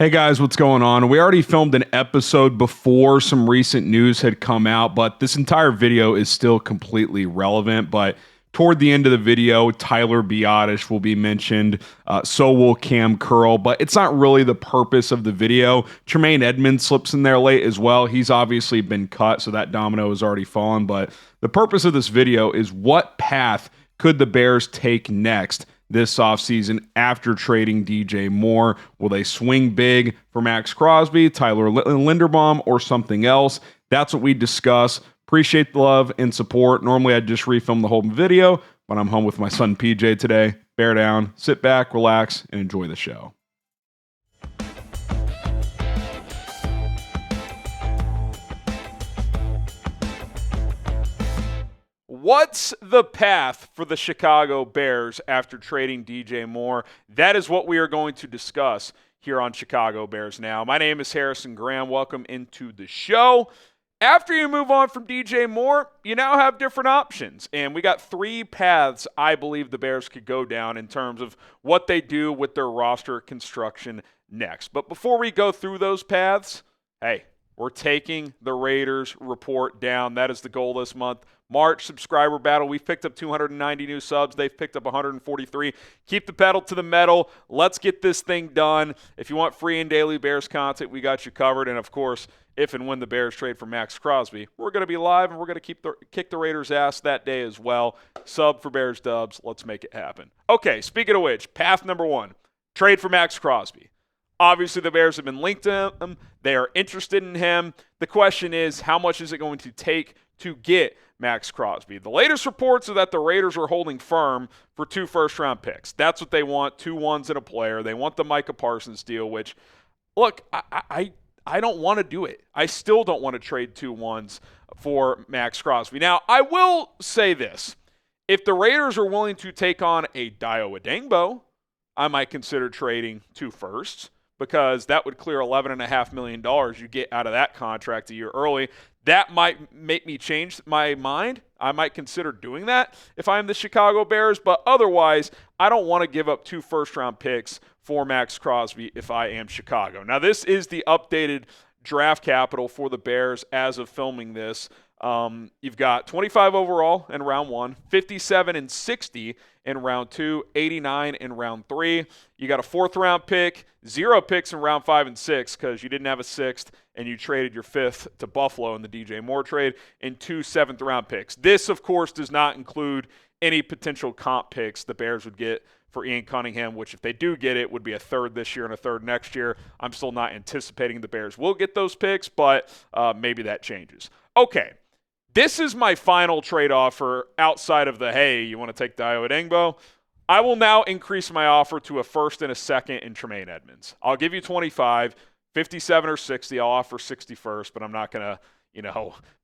Hey guys, what's going on? We already filmed an episode before some recent news had come out, but this entire video is still completely relevant. But toward the end of the video, Tyler Biadasz will be mentioned, so will Kam Curl, but it's not really the purpose of the video. Tremaine Edmonds slips in there late as well. He's obviously been cut, so that domino has already fallen. But the purpose of this video is what path could the Bears take next this offseason after trading DJ Moore? Will they swing big for Maxx Crosby, Tyler Linderbaum, or something else? That's what we discuss. Appreciate the love and support. Normally, I'd just refilm the whole video, but I'm home with my son PJ today. Bear down, sit back, relax, and enjoy the show. What's the path for the Chicago Bears after trading DJ Moore? That is what we are going to discuss here on Chicago Bears Now. My name is Harrison Graham. Welcome into the show. After you move on from DJ Moore, you now have different options. And we got three paths I believe the Bears could go down in terms of what they do with their roster construction next. But before we go through those paths, hey, we're taking the Raiders report down. That is the goal this month. March subscriber battle. We've picked up 290 new subs. They've picked up 143. Keep the pedal to the metal. Let's get this thing done. If you want free and daily Bears content, we got you covered. And, of course, if and when the Bears trade for Maxx Crosby, we're going to be live and we're going to kick the Raiders' ass that day as well. Sub for Bears dubs. Let's make it happen. Okay, speaking of which, path number one, trade for Maxx Crosby. Obviously, the Bears have been linked to him. They are interested in him. The question is, how much is it going to take to get Maxx Crosby? The latest reports are that the Raiders are holding firm for 2 first-round picks. That's what they want, 2 ones and a player. They want the Micah Parsons deal, which, look, I don't want to do it. I still don't want to trade 2 ones for Maxx Crosby. Now, I will say this. If the Raiders are willing to take on a ALWD, I might consider trading 2 firsts, because that would clear $11.5 million you get out of that contract a year early. That might make me change my mind. I might consider doing that if I'm the Chicago Bears, but otherwise, I don't want to give up 2 first-round picks for Maxx Crosby if I am Chicago. Now, this is the updated draft capital for the Bears as of filming this. You've got 25 overall in round 1, 57 and 60 in round 2, 89 in round 3. You got a 4th-round pick, 0 picks in round 5 and 6 because you didn't have a 6th and you traded your 5th to Buffalo in the DJ Moore trade, and 2 7th-round picks. This, of course, does not include any potential comp picks the Bears would get for Ian Cunningham, which if they do get it, would be a 3rd this year and a 3rd next year. I'm still not anticipating the Bears will get those picks, but maybe that changes. Okay. This is my final trade offer outside of the, hey, you want to take ALWD? I will now increase my offer to a 1st and a 2nd in Tremaine Edmonds. I'll give you 25, 57 or 60. I'll offer 61st, but I'm not going to,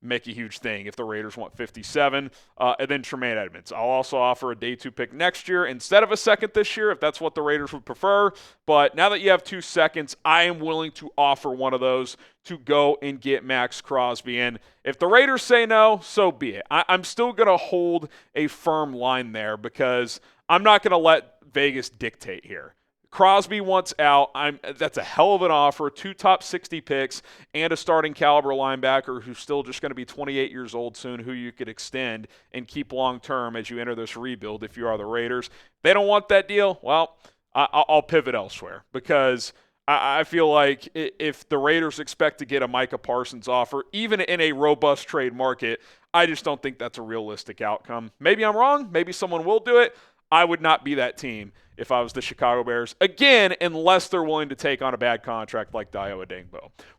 make a huge thing if the Raiders want 57. And then Tremaine Edmonds. I'll also offer a day 2 pick next year instead of a 2nd this year if that's what the Raiders would prefer. But now that you have 2 seconds, I am willing to offer one of those to go and get Maxx Crosby. And if the Raiders say no, so be it. I'm still going to hold a firm line there because I'm not going to let Vegas dictate here. Crosby wants out. That's a hell of an offer. 2 top 60 picks and a starting caliber linebacker who's still just going to be 28 years old soon, who you could extend and keep long term as you enter this rebuild if you are the Raiders. If they don't want that deal, well, I'll pivot elsewhere because I feel like if the Raiders expect to get a Micah Parsons offer, even in a robust trade market, I just don't think that's a realistic outcome. Maybe I'm wrong. Maybe someone will do it. I would not be that team if I was the Chicago Bears, again, unless they're willing to take on a bad contract like ALWD.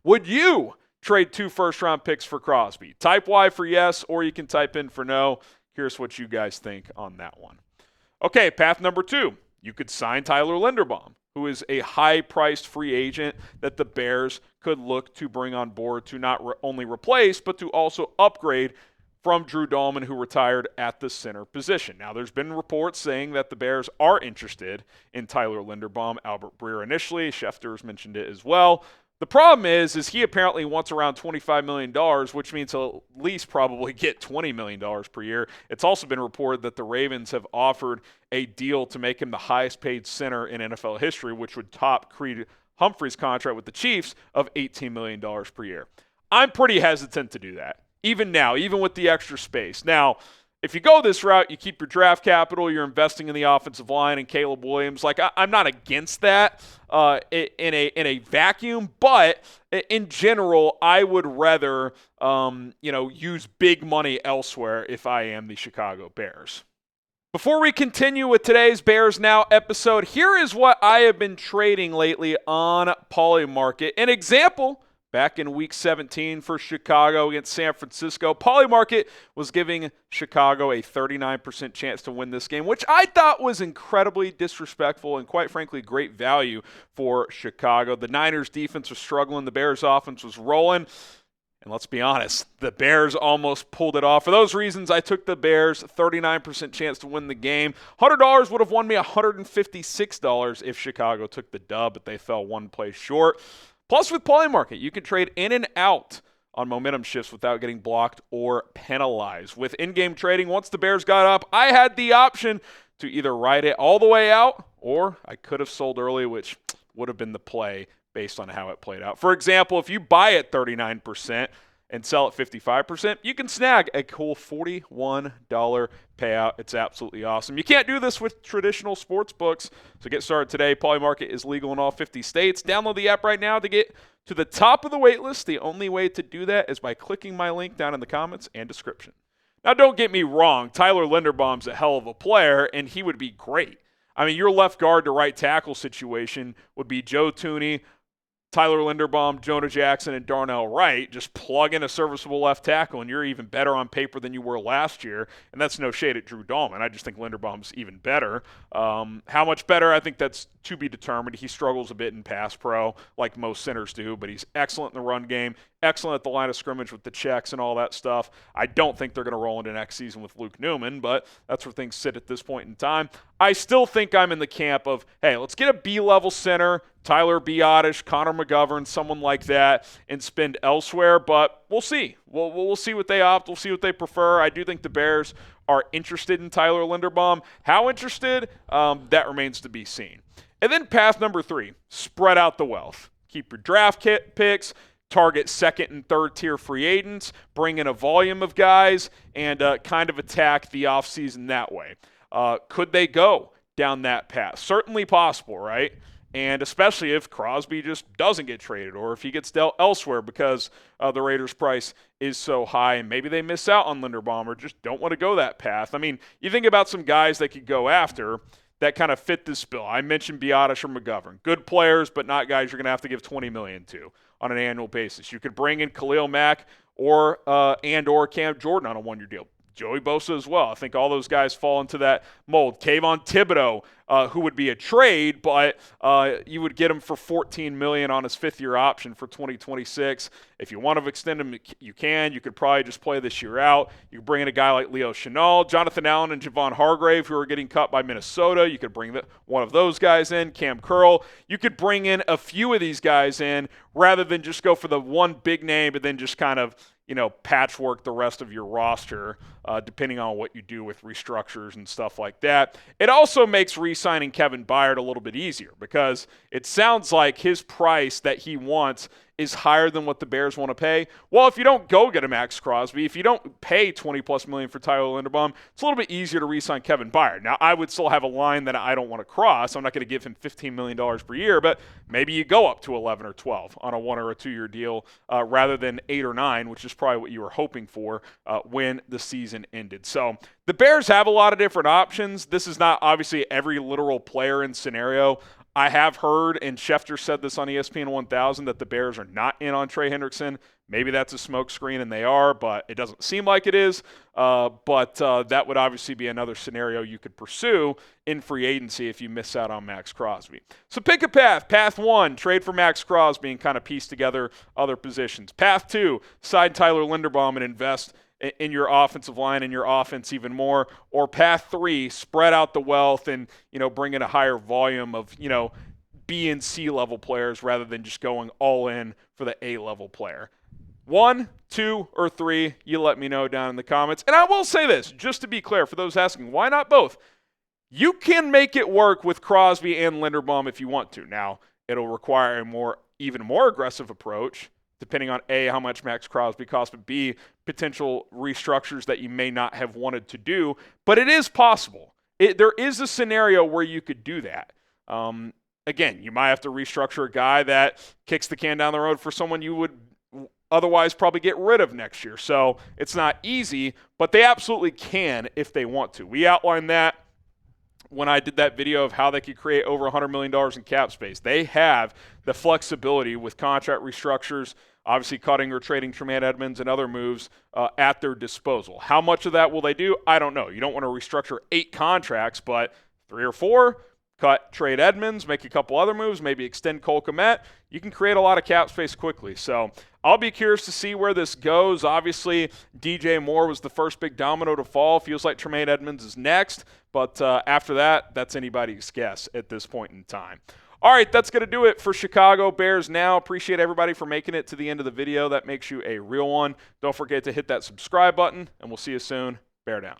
Would you trade 2 first-round picks for Crosby? Type Y for yes, or you can type in for no. Here's what you guys think on that one. Okay, path number 2. You could sign Tyler Linderbaum, who is a high-priced free agent that the Bears could look to bring on board to not only replace, but to also upgrade from Drew Dalman, who retired at the center position. Now, there's been reports saying that the Bears are interested in Tyler Linderbaum. Albert Breer initially. Schefter's mentioned it as well. The problem is he apparently wants around $25 million, which means he'll at least probably get $20 million per year. It's also been reported that the Ravens have offered a deal to make him the highest paid center in NFL history, which would top Creed Humphrey's contract with the Chiefs of $18 million per year. I'm pretty hesitant to do that, even now, even with the extra space. Now, if you go this route, you keep your draft capital, you're investing in the offensive line and Caleb Williams. Like, I'm not against that in a vacuum, but in general, I would rather use big money elsewhere if I am the Chicago Bears. Before we continue with today's Bears Now episode, here is what I have been trading lately on Polymarket. An example, back in Week 17 for Chicago against San Francisco, Polymarket was giving Chicago a 39% chance to win this game, which I thought was incredibly disrespectful and, quite frankly, great value for Chicago. The Niners' defense was struggling. The Bears' offense was rolling. And let's be honest, the Bears almost pulled it off. For those reasons, I took the Bears, 39% chance to win the game. $100 would have won me $156 if Chicago took the dub, but they fell one place short. Plus, with Polymarket, you can trade in and out on momentum shifts without getting blocked or penalized. With in-game trading, once the Bears got up, I had the option to either ride it all the way out, or I could have sold early, which would have been the play based on how it played out. For example, if you buy at 39% and sell at 55%, you can snag a cool $41 payout. It's absolutely awesome. You can't do this with traditional sports books, so get started today. Polymarket is legal in all 50 states. Download the app right now to get to the top of the wait list. The only way to do that is by clicking my link down in the comments and description. Now, don't get me wrong. Tyler Linderbaum's a hell of a player, and he would be great. I mean, your left guard to right tackle situation would be Joe Thuney, Tyler Linderbaum, Jonah Jackson, and Darnell Wright. Just plug in a serviceable left tackle, and you're even better on paper than you were last year. And that's no shade at Drew Dahlman. I just think Linderbaum's even better. How much better? I think that's to be determined. He struggles a bit in pass pro, like most centers do, but he's excellent in the run game, excellent at the line of scrimmage with the checks and all that stuff. I don't think they're going to roll into next season with Luke Newman, but that's where things sit at this point in time. I still think I'm in the camp of, hey, let's get a B-level center, Tyler Biadasz, Connor McGovern, someone like that, and spend elsewhere, but we'll see. We'll see what they opt. We'll see what they prefer. I do think the Bears are interested in Tyler Linderbaum. How interested? That remains to be seen. And then path number 3, spread out the wealth. Keep your draft picks, target second and third tier free agents, bring in a volume of guys, and kind of attack the offseason that way. Could they go down that path? Certainly possible, right? And especially if Crosby just doesn't get traded or if he gets dealt elsewhere because the Raiders' price is so high and maybe they miss out on Linderbaum or just don't want to go that path. I mean, you think about some guys they could go after that kind of fit this bill. I mentioned Biadasz or McGovern. Good players, but not guys you're going to have to give $20 million to on an annual basis. You could bring in Khalil Mack or Cam Jordan on a one-year deal. Joey Bosa as well. I think all those guys fall into that mold. Kayvon Thibodeaux, who would be a trade, but you would get him for $14 million on his fifth-year option for 2026. If you want to extend him, you can. You could probably just play this year out. You could bring in a guy like Chenal, Jonathan Allen, and Javon Hargrave, who are getting cut by Minnesota. You could bring one of those guys in, Kam Curl. You could bring in a few of these guys in rather than just go for the one big name and then just kind of patchwork the rest of your roster, depending on what you do with restructures and stuff like that. It also makes re-signing Kevin Byard a little bit easier because it sounds like his price that he wants is higher than what the Bears want to pay. Well, if you don't go get a Max Crosby, if you don't pay $20+ million for Tyler Linderbaum, it's a little bit easier to re-sign Kevin Byard. Now, I would still have a line that I don't want to cross. I'm not going to give him $15 million per year, but maybe you go up to 11 or 12 on a 1 or a 2-year deal rather than 8 or 9, which is probably what you were hoping for when the season ended. So the Bears have a lot of different options. This is not obviously every literal player and scenario. I have heard, and Schefter said this on ESPN 1000, that the Bears are not in on Trey Hendrickson. Maybe that's a smokescreen, and they are, but it doesn't seem like it is. But that would obviously be another scenario you could pursue in free agency if you miss out on Max Crosby. So pick a path. Path 1, trade for Max Crosby and kind of piece together other positions. Path 2, sign Tyler Linderbaum and invest in your offensive line and your offense even more. Or path 3, spread out the wealth and, bring in a higher volume of, B and C level players rather than just going all in for the A level player. 1, 2, or 3, you let me know down in the comments. And I will say this, just to be clear, for those asking, why not both? You can make it work with Crosby and Linderbaum if you want to. Now, It'll require a even more aggressive approach, depending on A, how much Max Crosby costs, but B, potential restructures that you may not have wanted to do. But it is possible. There is a scenario where you could do that. Again, you might have to restructure a guy that kicks the can down the road for someone you would otherwise probably get rid of next year. So it's not easy, but they absolutely can if they want to. We outlined that when I did that video of how they could create over $100 million in cap space. They have the flexibility with contract restructures, obviously cutting or trading Tremaine Edmunds and other moves at their disposal. How much of that will they do? I don't know. You don't want to restructure 8 contracts, but 3 or 4, cut, trade Edmunds, make a couple other moves, maybe extend Cole Kmet. You can create a lot of cap space quickly. So I'll be curious to see where this goes. Obviously, DJ Moore was the first big domino to fall. Feels like Tremaine Edmunds is next. But after that, that's anybody's guess at this point in time. All right, that's going to do it for Chicago Bears Now. Appreciate everybody for making it to the end of the video. That makes you a real one. Don't forget to hit that subscribe button, and we'll see you soon. Bear down.